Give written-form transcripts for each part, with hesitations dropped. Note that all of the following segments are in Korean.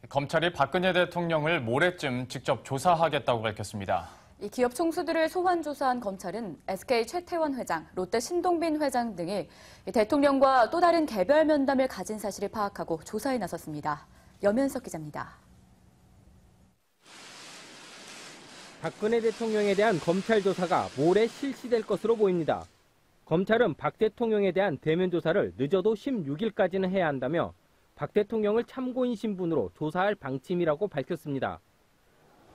검찰이 박근혜 대통령을 모레쯤 직접 조사하겠다고 밝혔습니다. 이 기업 총수들을 소환 조사한 검찰은 SK 최태원 회장, 롯데 신동빈 회장 등이 대통령과 또 다른 개별 면담을 가진 사실을 파악하고 조사에 나섰습니다. 염현석 기자입니다. 박근혜 대통령에 대한 검찰 조사가 모레 실시될 것으로 보입니다. 검찰은 박 대통령에 대한 대면 조사를 늦어도 16일까지는 해야 한다며 박 대통령을 참고인 신분으로 조사할 방침이라고 밝혔습니다.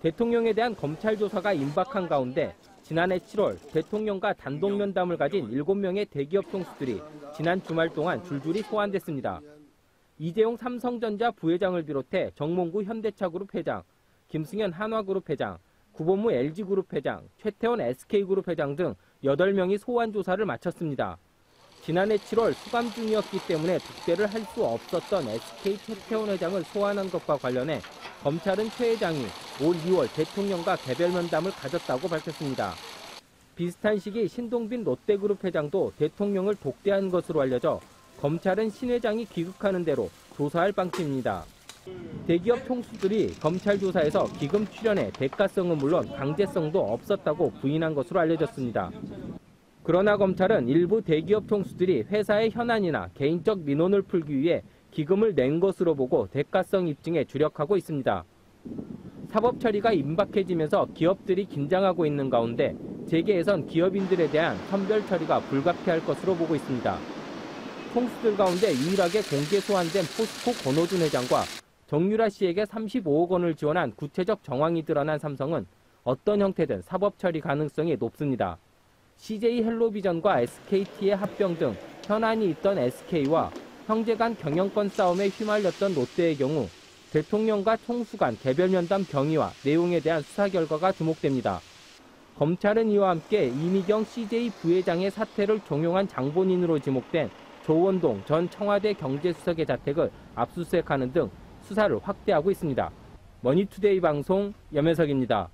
대통령에 대한 검찰 조사가 임박한 가운데 지난해 7월 대통령과 단독 면담을 가진 7명의 대기업 총수들이 지난 주말 동안 줄줄이 소환됐습니다. 이재용 삼성전자 부회장을 비롯해 정몽구 현대차그룹 회장, 김승현 한화그룹 회장, 구본무 LG그룹 회장, 최태원 SK그룹 회장 등 8명이 소환 조사를 마쳤습니다. 지난해 7월 수감 중이었기 때문에 독대를 할 수 없었던 SK 최태원 회장을 소환한 것과 관련해 검찰은 최 회장이 올 2월 대통령과 개별 면담을 가졌다고 밝혔습니다. 비슷한 시기 신동빈 롯데그룹 회장도 대통령을 독대한 것으로 알려져 검찰은 신 회장이 귀국하는 대로 조사할 방침입니다. 대기업 총수들이 검찰 조사에서 기금 출연의 대가성은 물론 강제성도 없었다고 부인한 것으로 알려졌습니다. 그러나 검찰은 일부 대기업 총수들이 회사의 현안이나 개인적 민원을 풀기 위해 기금을 낸 것으로 보고 대가성 입증에 주력하고 있습니다. 사법 처리가 임박해지면서 기업들이 긴장하고 있는 가운데 재계에선 기업인들에 대한 선별 처리가 불가피할 것으로 보고 있습니다. 총수들 가운데 유일하게 공개 소환된 포스코 권호준 회장과 정유라 씨에게 35억 원을 지원한 구체적 정황이 드러난 삼성은 어떤 형태든 사법 처리 가능성이 높습니다. CJ 헬로비전과 SKT의 합병 등 현안이 있던 SK와 형제 간 경영권 싸움에 휘말렸던 롯데의 경우 대통령과 총수 간 개별 면담 경위와 내용에 대한 수사 결과가 주목됩니다. 검찰은 이와 함께 이미경 CJ 부회장의 사퇴를 종용한 장본인으로 지목된 조원동 전 청와대 경제수석의 자택을 압수수색하는 등 수사를 확대하고 있습니다. 머니투데이 방송 염혜석입니다.